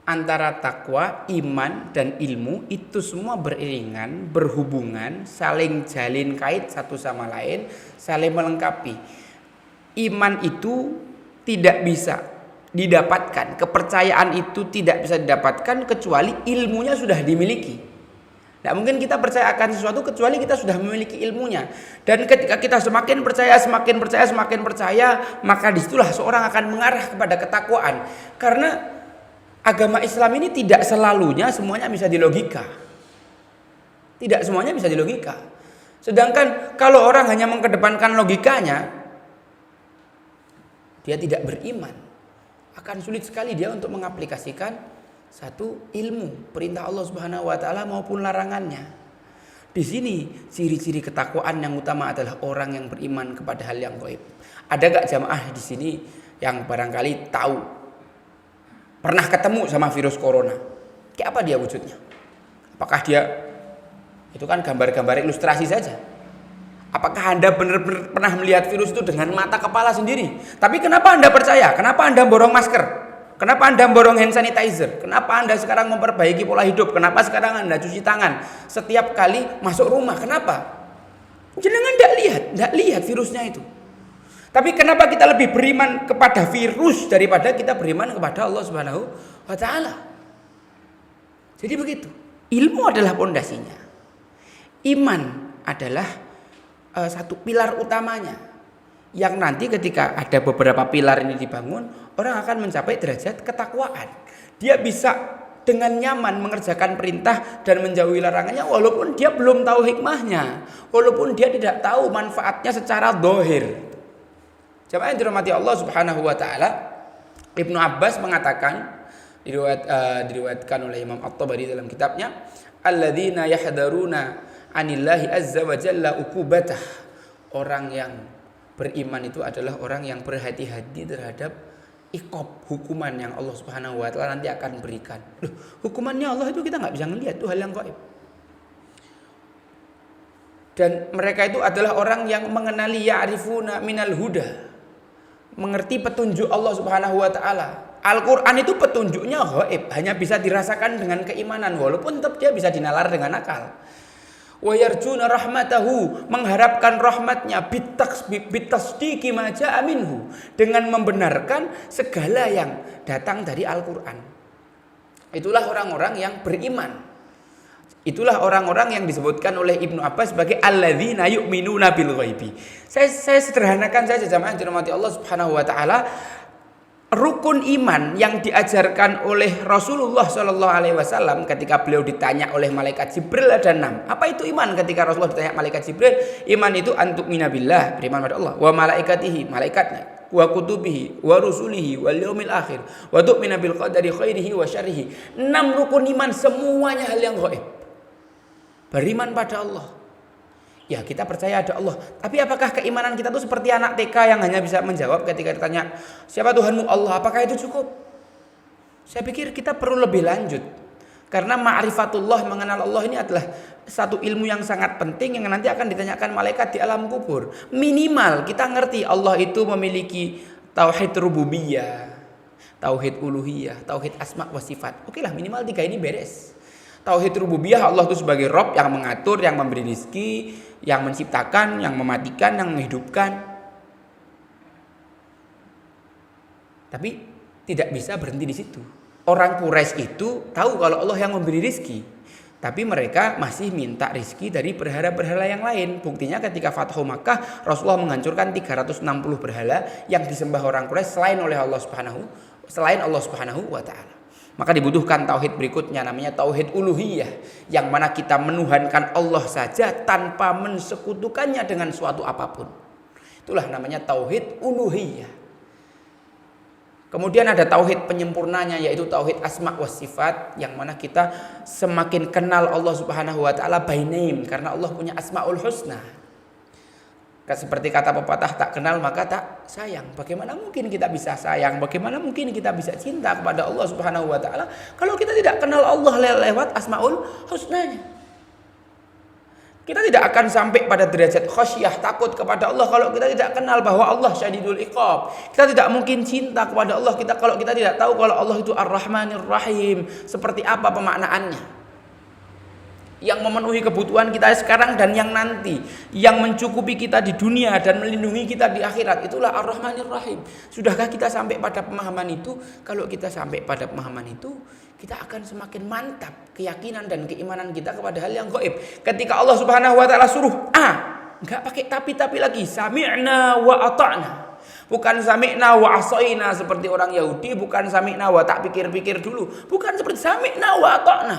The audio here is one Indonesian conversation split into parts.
antara takwa, iman, dan ilmu itu semua beriringan, berhubungan, saling jalin kait satu sama lain, saling melengkapi. Iman itu tidak bisa didapatkan, kepercayaan itu tidak bisa didapatkan kecuali ilmunya sudah dimiliki. Tidak mungkin kita percaya akan sesuatu kecuali kita sudah memiliki ilmunya. Dan ketika kita semakin percaya, maka disitulah seorang akan mengarah kepada ketakwaan. Karena agama Islam ini tidak selalunya semuanya bisa dilogika. Tidak semuanya bisa dilogika. Sedangkan kalau orang hanya mengedepankan logikanya, dia tidak beriman. Akan sulit sekali dia untuk mengaplikasikan satu ilmu, perintah Allah Subhanahu wa taala maupun larangannya. Di sini ciri-ciri ketakwaan yang utama adalah orang yang beriman kepada hal yang gaib. Ada gak jamaah di sini yang barangkali tahu pernah ketemu sama virus corona? Kayak apa dia wujudnya? Apakah dia itu kan gambar-gambar ilustrasi saja? Apakah Anda benar-benar pernah melihat virus itu dengan mata kepala sendiri? Tapi kenapa Anda percaya? Kenapa Anda borong masker? Kenapa Anda borong hand sanitizer? Kenapa Anda sekarang memperbaiki pola hidup? Kenapa sekarang Anda cuci tangan setiap kali masuk rumah? Kenapa? Jangan tidak lihat virusnya itu. Tapi kenapa kita lebih beriman kepada virus daripada kita beriman kepada Allah Subhanahu wa taala? Jadi begitu. Ilmu adalah pondasinya. Iman adalah satu pilar utamanya. Yang nanti ketika ada beberapa pilar ini dibangun, orang akan mencapai derajat ketakwaan. Dia bisa dengan nyaman mengerjakan perintah dan menjauhi larangannya walaupun dia belum tahu hikmahnya, walaupun dia tidak tahu manfaatnya secara zahir. Jamaah yang dirahmati Allah Subhanahu wa taala, Ibnu Abbas mengatakan, diriwayatkan oleh Imam At-Tabari dalam kitabnya, alladzina yahdaruna anillahi azza wa jalla uqubatah. Orang yang beriman itu adalah orang yang berhati-hati terhadap iqab, hukuman yang Allah Subhanahu wa taala nanti akan berikan. Loh, hukumannya Allah itu kita nggak bisa ngelihat, itu hal yang gaib. Dan mereka itu adalah orang yang mengenali ya'rifuna minal huda, mengerti petunjuk Allah Subhanahu wa taala. Al-Qur'an itu petunjuknya gaib, hanya bisa dirasakan dengan keimanan walaupun tetap dia bisa dinalar dengan akal. Wa yarjuna rahmatahu, mengharapkan rahmatnya, bitasdiqi ma jaa minhu, dengan membenarkan segala yang datang dari Al-Qur'an. Itulah orang-orang yang beriman. Itulah orang-orang yang disebutkan oleh Ibnu Abbas sebagai alladzina yu'minuna bil ghaibi. Saya sederhanakan saja jamaah dirahmati Allah Subhanahu wa taala. Rukun iman yang diajarkan oleh Rasulullah Shallallahu Alaihi Wasallam ketika beliau ditanya oleh malaikat Jibril ada 6. Apa itu iman? Ketika Rasulullah ditanya malaikat Jibril, iman itu antu'mina billah, beriman pada Allah, wa malaikatihi, malaikatnya, wa kutubihi, wa rusulihi, wal yaumil akhir, wa tu'mina bil qadari khairihi wa syarrihi. 6 rukun iman, semuanya hal yang gaib. Beriman pada Allah. Ya, kita percaya ada Allah. Tapi apakah keimanan kita itu seperti anak TK yang hanya bisa menjawab ketika ditanya, siapa Tuhanmu? Allah. Apakah itu cukup? Saya pikir kita perlu lebih lanjut. Karena ma'rifatullah, mengenal Allah ini adalah satu ilmu yang sangat penting yang nanti akan ditanyakan malaikat di alam kubur. Minimal kita ngerti Allah itu memiliki tauhid rububiyah, tauhid uluhiyah, tauhid asma wa sifat. Oke lah, minimal 3 ini beres. Tauhid rububiyah, Allah itu sebagai Rabb yang mengatur, yang memberi rezeki, yang menciptakan, yang mematikan, yang menghidupkan. Tapi tidak bisa berhenti di situ. Orang Quraisy itu tahu kalau Allah yang memberi rezeki, tapi mereka masih minta rezeki dari berhala-berhala yang lain. Buktinya ketika Fathu Makkah, Rasulullah menghancurkan 360 berhala yang disembah orang Quraisy selain Allah Subhanahu wa taala. Maka dibutuhkan tauhid berikutnya, namanya tauhid uluhiyah, yang mana kita menuhankan Allah saja tanpa mensekutukannya dengan suatu apapun. Itulah namanya tauhid uluhiyah. Kemudian ada tauhid penyempurnanya, yaitu tauhid asma wa sifat, yang mana kita semakin kenal Allah Subhanahu wa taala by name, karena Allah punya asmaul husna. Seperti kata pepatah, tak kenal maka tak sayang. Bagaimana mungkin kita bisa sayang? Bagaimana mungkin kita bisa cinta kepada Allah Subhanahu wa taala kalau kita tidak kenal Allah lewat asmaul husnanya? Kita tidak akan sampai pada derajat khasyah, takut kepada Allah kalau kita tidak kenal bahwa Allah syadidul iqab. Kita tidak mungkin cinta kepada Allah kalau kita tidak tahu kalau Allah itu Ar-Rahmanir Rahim. Seperti apa pemaknaannya? Yang memenuhi kebutuhan kita sekarang dan yang nanti, yang mencukupi kita di dunia dan melindungi kita di akhirat, itulah Ar-Rahmanir Rahim. Sudahkah kita sampai pada pemahaman itu? Kalau kita sampai pada pemahaman itu, kita akan semakin mantap keyakinan dan keimanan kita kepada hal yang gaib. Ketika Allah Subhanahu wa taala suruh A, enggak pakai tapi lagi, sami'na wa ata'na. Bukan sami'na wa asaina seperti orang Yahudi, bukan sami'na wa tak pikir-pikir dulu, bukan seperti sami'na wa ata'na.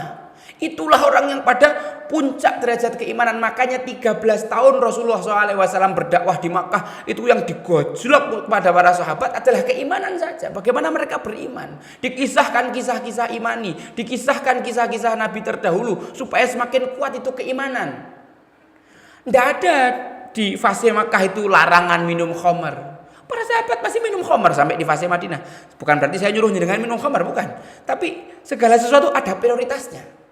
Itulah orang yang pada puncak derajat keimanan. Makanya 13 tahun Rasulullah SAW berdakwah di Makkah, itu yang digojlok kepada para sahabat adalah keimanan saja. Bagaimana mereka beriman. Dikisahkan kisah-kisah imani, dikisahkan kisah-kisah Nabi terdahulu supaya semakin kuat itu keimanan. Tidak ada di fase Makkah itu larangan minum khamar. Para sahabat masih minum khamar sampai di fase Madinah. Bukan berarti saya nyuruh dengan minum khamar, bukan. Tapi segala sesuatu ada prioritasnya.